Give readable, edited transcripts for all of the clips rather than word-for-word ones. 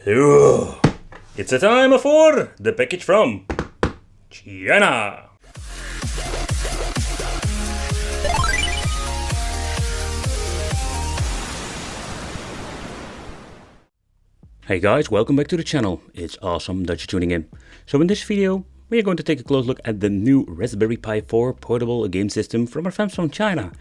Ooh, it's a time for the package from China. Hey guys, welcome back to the channel. It's awesome that you're tuning in. So in this video, we are going to take a close look at the new Raspberry Pi 4 portable game system from our friends from China.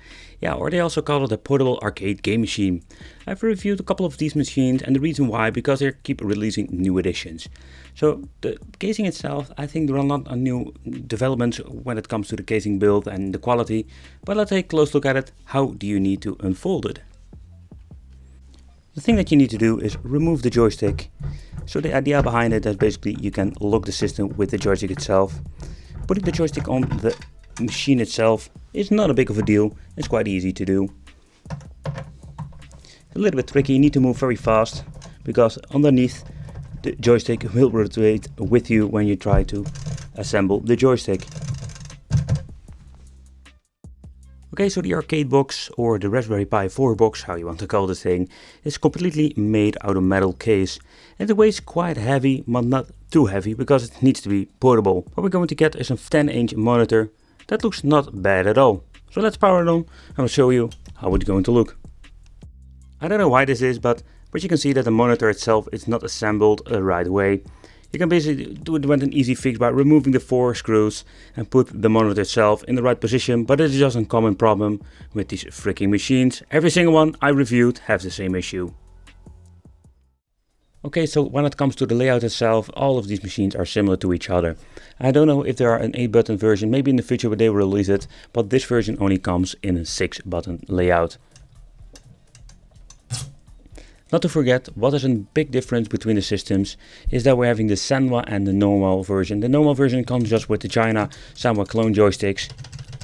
Yeah, or they also call it a portable arcade game machine. I've reviewed a couple of these machines, and the reason why, because they keep releasing new editions. So the casing itself, I think there are not a new developments when it comes to the casing build and the quality, but let's take a close look at it. How do you need to unfold it? The thing that you need to do is remove the joystick. So the idea behind it is basically you can lock the system with the joystick itself. Putting the joystick on the machine itself is not a big of a deal. It's quite easy to do. A little bit tricky, you need to move very fast because underneath the joystick will rotate with you when you try to assemble the joystick. Okay, so the arcade box, or the Raspberry Pi 4 box, how you want to call this thing, is completely made out of metal case. And it weighs quite heavy, but not too heavy, because it needs to be portable. What we're going to get is a 10-inch monitor. That looks not bad at all. So let's power it on, and I'll show you how it's going to look. I don't know why this is, but you can see that the monitor itself is not assembled the right way. You can basically do it with an easy fix by removing the 4 screws and put the monitor itself in the right position, but it's just a common problem with these freaking machines. Every single one I reviewed has the same issue. Okay, so when it comes to the layout itself, all of these machines are similar to each other. I don't know if there are an 8-button version, maybe in the future when they will release it, but this version only comes in a 6-button layout. Not to forget, what is a big difference between the systems is that we're having the Sanwa and the normal version. The normal version comes just with the China Sanwa clone joysticks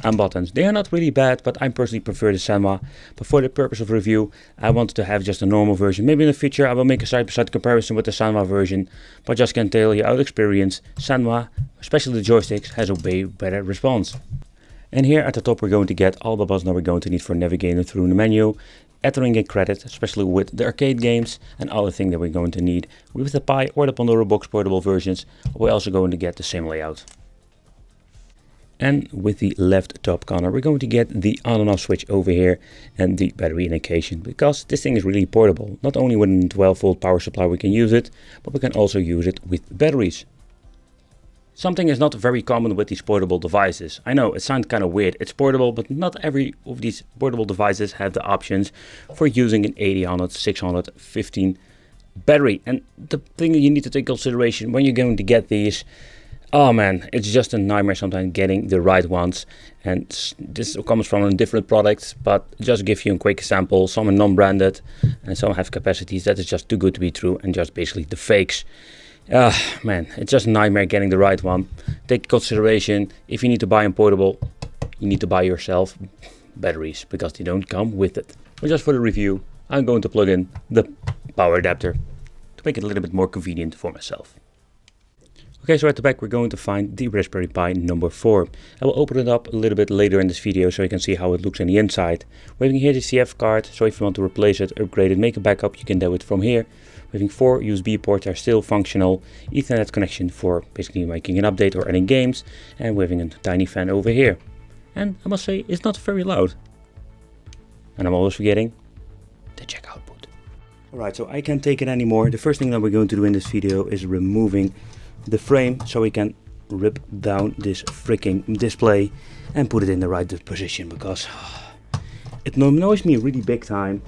and buttons. They are not really bad, but I personally prefer the Sanwa. But for the purpose of review, I wanted to have just a normal version. Maybe in the future I will make a side-by-side comparison with the Sanwa version, but just can tell you out of experience, Sanwa, especially the joysticks, has a way better response. And here at the top we're going to get all the buttons that we're going to need for navigating through the menu, entering a credit, especially with the arcade games and other things that we're going to need. With the Pi or the Pandora Box portable versions, we're also going to get the same layout. And with the left top corner, we're going to get the on and off switch over here and the battery indication, because this thing is really portable. Not only with a 12-volt power supply we can use it, but we can also use it with batteries. Something is not very common with these portable devices. I know it sounds kind of weird, it's portable, but not every of these portable devices have the options for using an 800, 615 battery. And the thing that you need to take consideration when you're going to get these, oh man, it's just a nightmare sometimes getting the right ones. And this comes from different products, but just give you a quick example. Some are non-branded and some have capacities that is just too good to be true and just basically the fakes. Man, it's just a nightmare getting the right one. Take consideration, if you need to buy a portable, you need to buy yourself batteries, because they don't come with it. But just for the review, I'm going to plug in the power adapter to make it a little bit more convenient for myself. Okay, so at the back we're going to find the Raspberry Pi number 4. I will open it up a little bit later in this video so you can see how it looks on the inside. We're having here the CF card, so if you want to replace it, upgrade it, make a backup, you can do it from here. We're having 4 USB ports are still functional, Ethernet connection for basically making an update or adding games, and we're having a tiny fan over here. And I must say, it's not very loud. And I'm always forgetting the jack output. Alright, so I can't take it anymore. The first thing that we're going to do in this video is removing the frame so we can rip down this freaking display and put it in the right position, because it annoys me really big time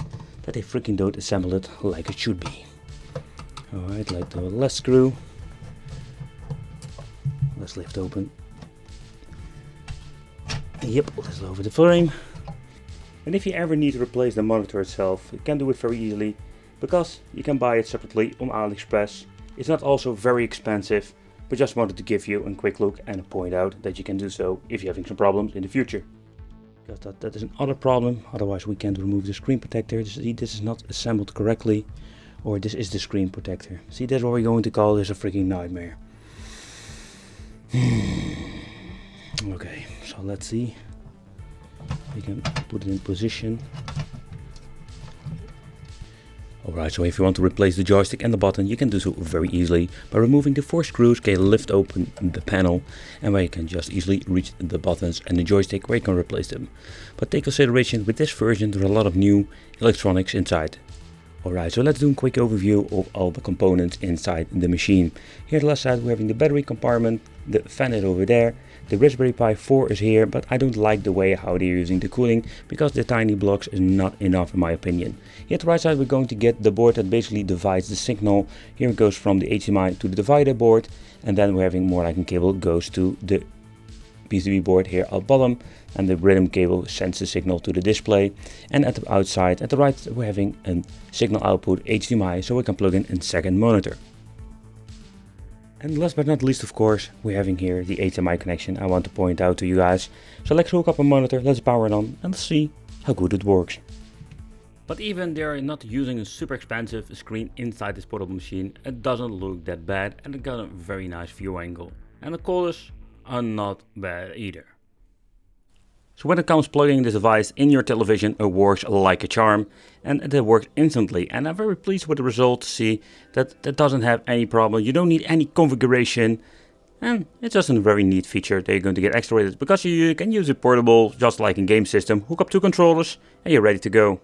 that they freaking don't assemble it like it should be. Alright, like the last screw. Let's lift open. Yep, let's lower the frame. And if you ever need to replace the monitor itself, you can do it very easily, because you can buy it separately on AliExpress. It's not also very expensive, but just wanted to give you a quick look and point out that you can do so if you're having some problems in the future. Because that is another problem, otherwise we can't remove the screen protector. See, this is not assembled correctly, or this is the screen protector. See, that's what we're going to call this a freaking nightmare. Okay, so let's see. We can put it in position. Alright, so if you want to replace the joystick and the button, you can do so very easily by removing the 4 screws. Okay, lift open the panel, and where you can just easily reach the buttons and the joystick where you can replace them. But take consideration, with this version there are a lot of new electronics inside. Alright, so let's do a quick overview of all the components inside the machine. Here at the left side we're having the battery compartment, the fan is over there, the Raspberry Pi 4 is here, but I don't like the way how they're using the cooling, because the tiny blocks is not enough in my opinion. Here at the right side we're going to get the board that basically divides the signal. Here it goes from the HDMI to the divider board, and then we're having more like a cable goes to the PCB board here at bottom, and the rhythm cable sends the signal to the display. And at the outside, at the right, we're having a signal output HDMI, so we can plug in a second monitor. And last but not least, of course, we're having here the HDMI connection I want to point out to you guys. So let's hook up a monitor, let's power it on, and let's see how good it works. But even they're not using a super expensive screen inside this portable machine, it doesn't look that bad, and it got a very nice view angle. And the colors are not bad either. So when it comes plugging this device in your television, it works like a charm, and it works instantly, and I'm very pleased with the result to see that it doesn't have any problem. You don't need any configuration, and it's just a very neat feature that you're going to get extra with it, because you can use it portable just like in game system, hook up 2 controllers and you're ready to go.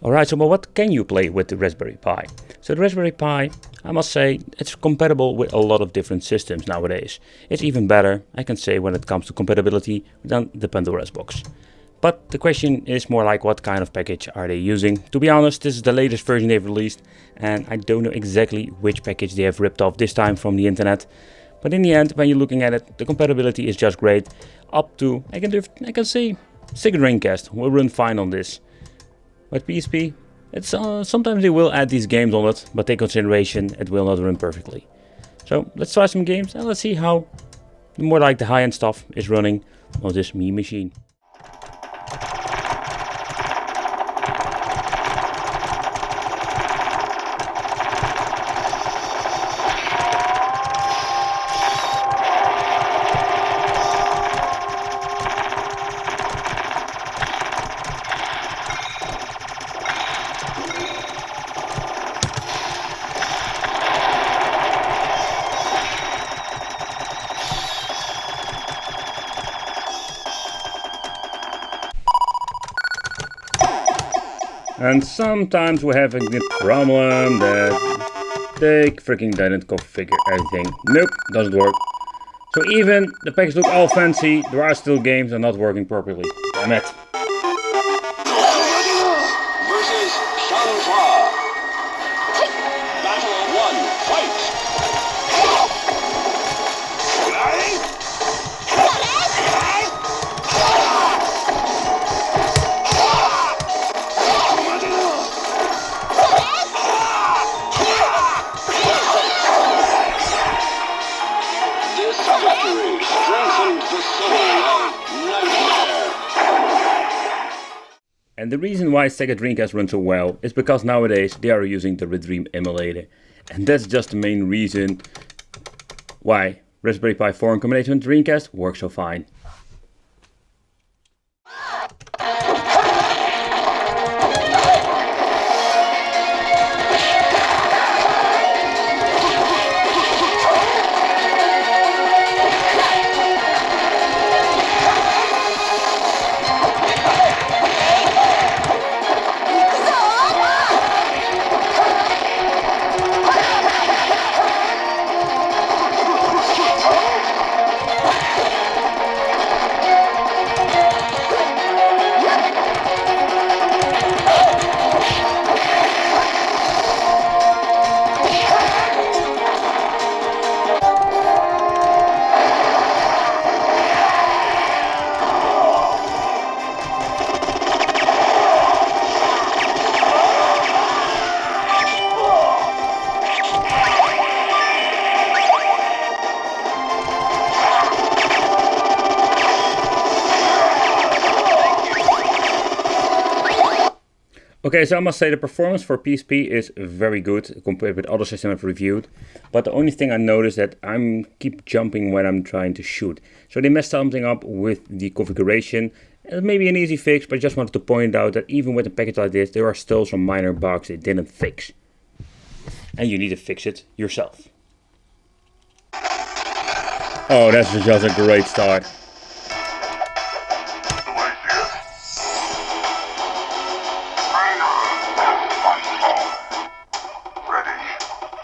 Alright, so what can you play with the Raspberry Pi? So the Raspberry Pi, I must say, it's compatible with a lot of different systems nowadays. It's even better, I can say, when it comes to compatibility than the Pandora's box. But the question is more like, what kind of package are they using? To be honest, this is the latest version they've released, and I don't know exactly which package they have ripped off this time from the internet. But in the end, when you're looking at it, the compatibility is just great. Up to, I can say, Sega Dreamcast will run fine on this. But PSP, it's sometimes they will add these games on it, but take consideration it will not run perfectly. So let's try some games and let's see how more like the high-end stuff is running on this Me machine. And sometimes we're having the problem that they freaking didn't configure everything. Nope, doesn't work. So even the packs look all fancy, there are still games that are not working properly. Damn it. And the reason why Sega Dreamcast runs so well is because nowadays they are using the Better Emulator. And that's just the main reason why Raspberry Pi 4 in combination with Dreamcast works so fine. Okay, so I must say the performance for PSP is very good compared with other systems I've reviewed. But the only thing I noticed that I keep jumping when I'm trying to shoot. So they messed something up with the configuration. It may be an easy fix, but I just wanted to point out that even with a package like this, there are still some minor bugs it didn't fix. And you need to fix it yourself. Oh, that's just a great start.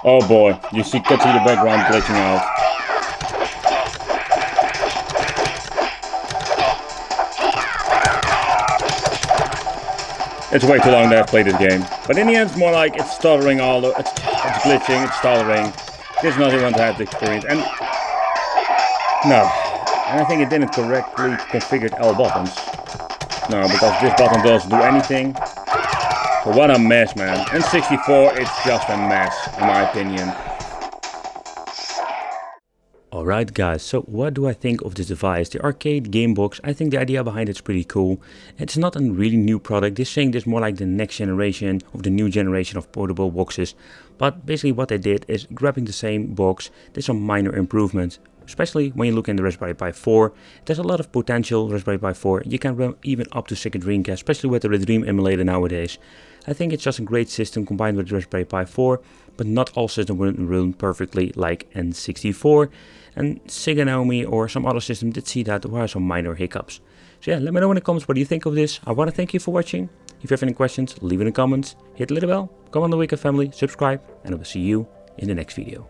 Oh boy, you can see the background glitching out. It's way too long that I've played this game. But in the end, it's more like it's stuttering it's glitching, it's stuttering. There's nothing want to have the experience. And no, and I think it didn't correctly configure L buttons. No, because this button doesn't do anything. So what a mess, man. And 64, it's just a mess, in my opinion. Alright guys, so what do I think of this device? The arcade game box, I think the idea behind it's pretty cool. It's not a really new product. This thing is more like the next generation of the new generation of portable boxes. But basically what they did is grabbing the same box, there's some minor improvements. Especially when you look in the Raspberry Pi 4, there's a lot of potential Raspberry Pi 4. You can run even up to second Dreamcast, especially with the Dream emulator nowadays. I think it's just a great system combined with the Raspberry Pi 4, but not all systems will run perfectly like N64. And Sega Naomi or some other system did see that there were some minor hiccups. So yeah, let me know in the comments what do you think of this. I want to thank you for watching. If you have any questions, leave it in the comments. Hit the little bell, come on the Wicked family, subscribe, and I will see you in the next video.